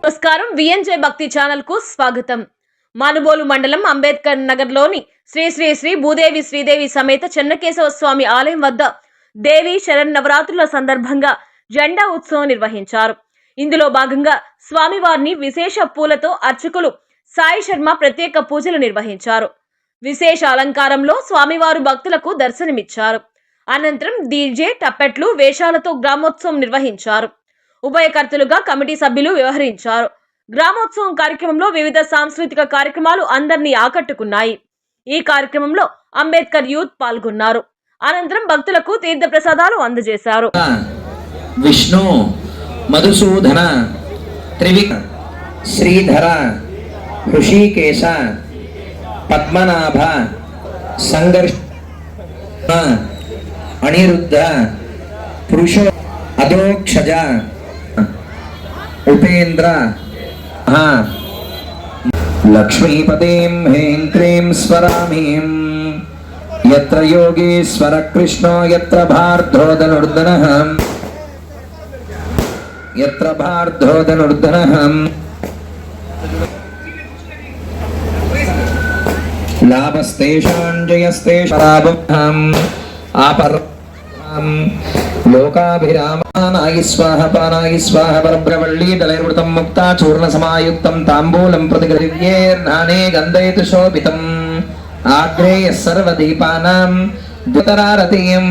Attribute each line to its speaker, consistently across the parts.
Speaker 1: నమస్కారం విఎన్జే భక్తి ఛానల్ కు స్వాగతం. మానుబోలు మండలం అంబేద్కర్ నగర్ లోని శ్రీ శ్రీ శ్రీ భూదేవి శ్రీదేవి సమేత చెన్నకేశవ స్వామి ఆలయం వద్ద దేవి శరన్నవరాత్రుల సందర్భంగా జెండా ఉత్సవం నిర్వహించారు. ఇందులో భాగంగా స్వామివారిని విశేష పూలతో అర్చకులు సాయి శర్మ ప్రత్యేక పూజలు నిర్వహించారు. విశేష అలంకారంలో స్వామివారు భక్తులకు దర్శనమిచ్చారు. అనంతరం డీజే టప్పెట్లు వేషాలతో గ్రామోత్సవం నిర్వహించారు. ఉభయకర్తలుగా కమిటీ సభ్యులు వ్యవహరించారు. గ్రామోత్సవం కార్యక్రమంలో వివిధ సాంస్కృతిక కార్యక్రమాలు అందరినీ ఆకట్టుకున్నాయి. ఈ కార్యక్రమంలో అంబేద్కర్ యూత్ పాల్గొన్నారు. అనంతరం భక్తులకు తీర్థ ప్రసాదాలు అందజేశారు.
Speaker 2: విష్ణు మధుసూదన త్రివిక శ్రీధర ఋషికేశ పద్మనాభ సంఘర్ష అనిరుద్ధ పురుషో అధోక్షజ ఉపేంద్ర లక్ష్మీపతిం హ్రీం క్రీం స్వరామీం యత్ర యోగీశ్వర కృష్ణో యత్ర భార్ధోదనుర్ధనః యత్ర భార్ధోదనుర్ధనః లాభస్తేషాం జయస్తేషాం ఆపరం లోకాభిరామానాయ స్వాహ పానాయ స్వాహ పరబ్రవళ్ళీ దళైర్వృతం ముక్తా చూర్ణ సమాయుక్తం తాంబూలం ప్రతిగృహ్యేర్నానే గంధైతు శోభితం ఆగ్రేయ సర్వదీపానాం ద్యుతరారతియం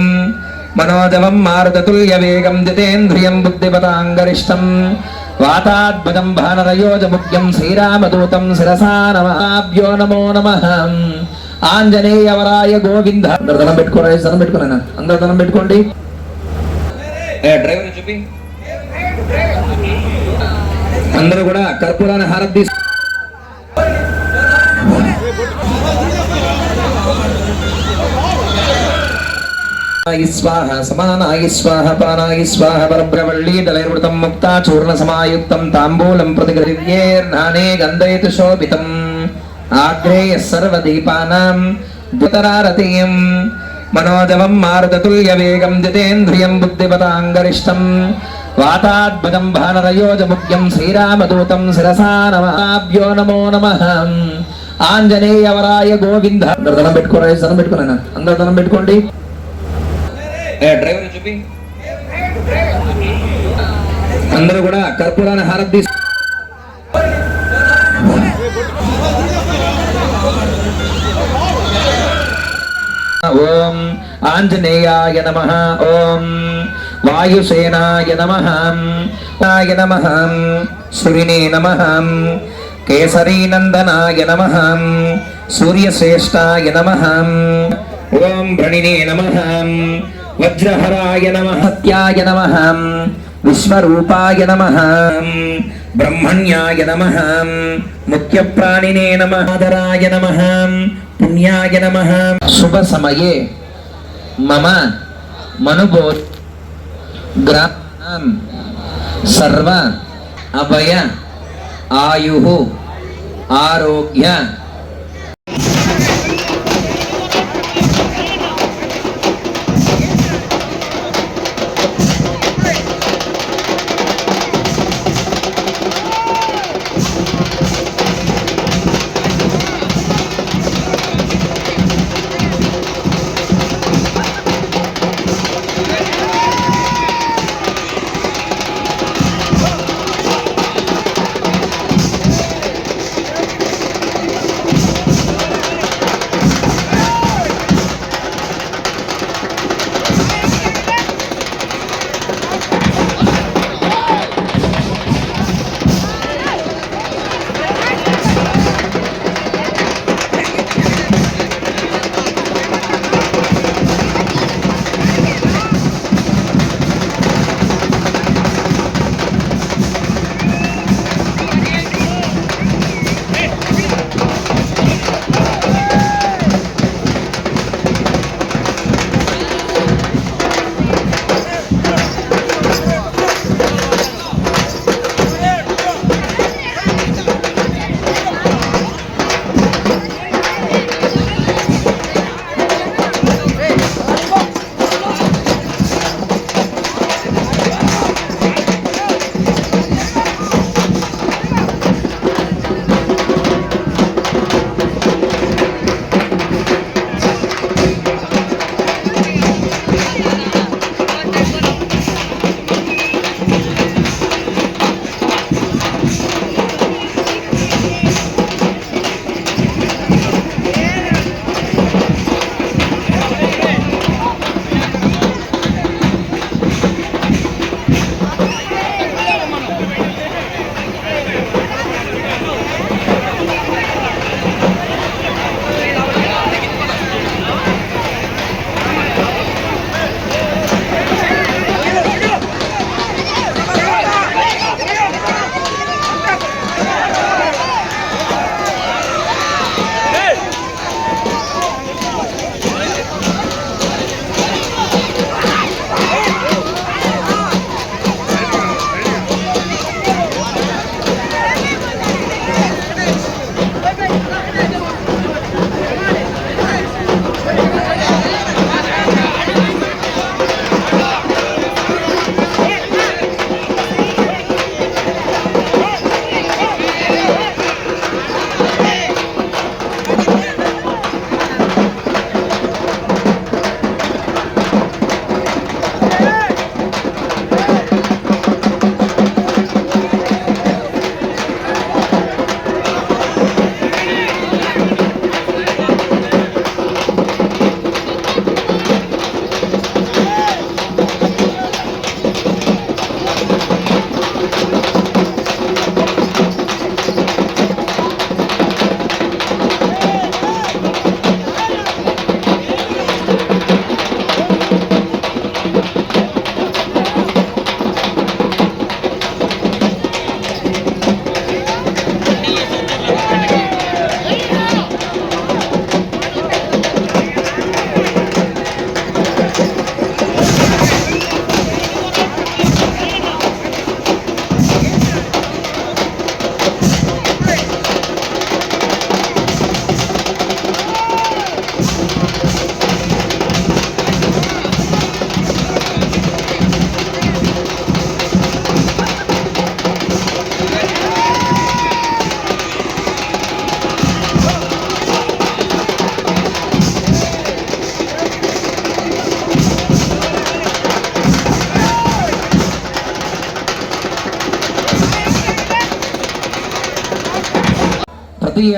Speaker 2: మనోజవం మారుతతుల్య వేగం జితేంద్రియం బుద్ధిపతాంగరిష్టం వాతాద్భుతం భానరయోజముఖ్యం శ్రీరామదూతం శిరసా నమాభ్యో నమో నమః. ఆంజనేయవరాయ గోవింద. అందరు దండం పెట్టుకోండి, దండం పెట్టుకున్నా, అందరు దండం పెట్టుకోండి. డ్రైవర్ చూపి అందరూ కూడా కర్పూరాన్ని హారతి స్వాహ సమానాయ స్వాహ పానాయ స్వాహ పరబ్రవళ్ళీ దళైర్వృతం ముక్తా చూర్ణ సమాయుక్తం తాంబూలం ప్రతిగృహ్యేర్నానే గంధైతు శోభితం ఆగ్రేయ సర్వదీపానాం ద్యుతరారతియం మనోజవం మారుతతుల్య వేగం జితేంద్రియం బుద్ధిపతాంగరిష్టం వాతాద్భుతం భానరయోజముఖ్యం శ్రీరామదూతం శిరసా నమాభ్యో నమో నమః. ఆంజనేయవరాయ గోవింద. అందరు దండం పెట్టుకోండి, దండం పెట్టుకున్నా, అందరు దండం పెట్టుకోండి. డ్రైవర్ చూపి అందరూ కూడా కర్పూరాన్ని హారతి ఓం ఆంజనేయాయ నమః. ఓం వాయుసేనాయ నమః. నమః సూర్యనే నమః. కేసరీనందనాయ నమః. సూర్యశ్రేష్ఠాయ నమః. ఓం భ్రణినే నమః. వజ్రహరాయ నమః. సత్యాయ నమః. విశ్వరూపాయ నమః. బ్రహ్మణ్యాయ నమః. ముఖ్యప్రాణినే నమః. ఆదరాయ నమః. పుణ్యాయ నమః. శుభ సమయే మమ మనుబో గ్రామం సర్వ అభయ ఆయు ఆరోగ్య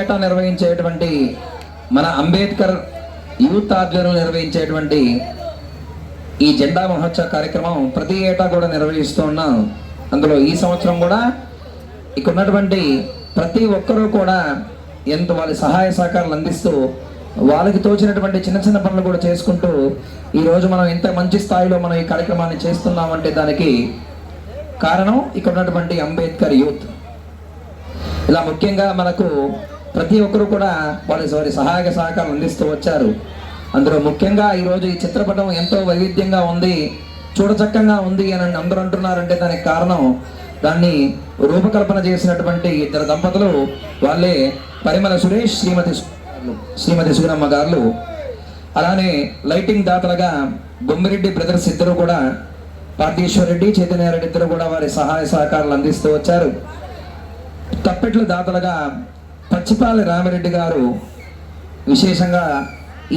Speaker 2: ఏటా నిర్వహించేటువంటి మన అంబేద్కర్ యూత్ ఆధ్వర్యంలో నిర్వహించేటువంటి ఈ జెండా మహోత్సవ కార్యక్రమం ప్రతి ఏటా కూడా నిర్వహిస్తూ ఉన్నాం. అందులో ఈ సంవత్సరం కూడా ఇక్కడ ఉన్నటువంటి ప్రతి ఒక్కరూ కూడా ఎంత వాళ్ళ సహాయ సహకారాలు అందిస్తూ వాళ్ళకి తోచినటువంటి చిన్న చిన్న పనులు కూడా చేసుకుంటూ ఈరోజు మనం ఇంత మంచి స్థాయిలో మనం ఈ కార్యక్రమాన్ని చేస్తున్నామంటే దానికి కారణం ఇక్కడ ఉన్నటువంటి అంబేద్కర్ యూత్. ఇలా ముఖ్యంగా మనకు ప్రతి ఒక్కరు కూడా వారి సహాయక సహకారాలు అందిస్తూ వచ్చారు. అందులో ముఖ్యంగా ఈరోజు ఈ చిత్రపటం ఎంతో వైవిధ్యంగా ఉంది, చూడచక్కంగా ఉంది అని అందరూ అంటున్నారంటే దానికి కారణం దాన్ని రూపకల్పన చేసినటువంటి ఇద్దరు దంపతులు, వాళ్ళే పరిమళ సురేష్, శ్రీమతి సుగుణమ్మ గారు. అలానే లైటింగ్ దాతలుగా బొమ్మిరెడ్డి బ్రదర్స్ ఇద్దరు కూడా, పార్టీశ్వర్ రెడ్డి, చైతన్యారెడ్డి ఇద్దరు కూడా వారి సహాయ సహకారాలు అందిస్తూ వచ్చారు. తప్పెట్ల దాతలుగా పచ్చిపాలి రామిరెడ్డి గారు విశేషంగా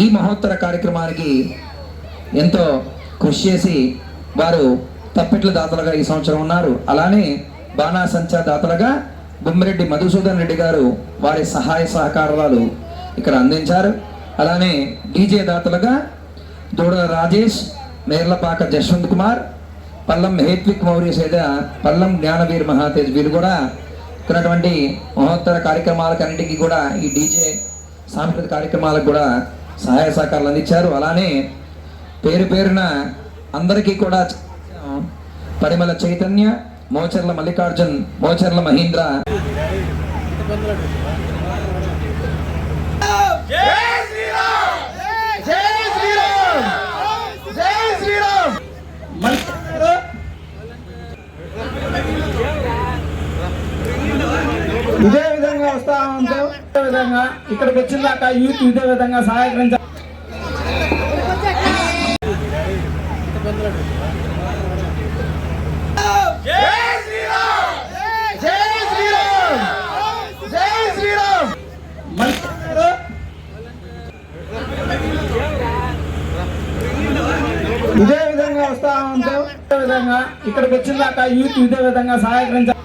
Speaker 2: ఈ మహోత్తర కార్యక్రమానికి ఎంతో కృషి చేసి వారు తప్పెట్ల దాతలుగా ఈ సంవత్సరం ఉన్నారు. అలానే బాణాసంచా దాతలుగా బొమ్మిరెడ్డి మధుసూదన్ రెడ్డి గారు వారి సహాయ సహకారాలు ఇక్కడ అందించారు. అలానే డీజే దాతలుగా దూడల రాజేష్, మేర్లపాక జశ్వంత్ కుమార్, పల్లం హేత్విక్ మౌర్య సేద, పల్లం జ్ఞానవీర్ మహాతేజ్ వీరు కూడా ఉన్నటువంటి మహోత్తర కార్యక్రమాలకన్నింటికి కూడా ఈ డీజే సాంస్కృతిక కార్యక్రమాలకు కూడా సహాయ సహకారాలు అందించారు. అలానే పేరు పేరున అందరికీ కూడా పరిమళ చైతన్య, మోచర్ల మల్లికార్జున్, మోచర్ల మహీంద్ర,
Speaker 3: ఇదే విధంగా వస్తా ఉంటాం. ఇదే విధంగా ఇక్కడికి వచ్చిన దాకా యూత్ ఇదే విధంగా సహాయకరించాలి. ఇదే విధంగా వస్తా ఉంటాం. ఇదే విధంగా ఇక్కడికి వచ్చిన దాకా యూత్ ఇదే విధంగా సహాయకరించాలి.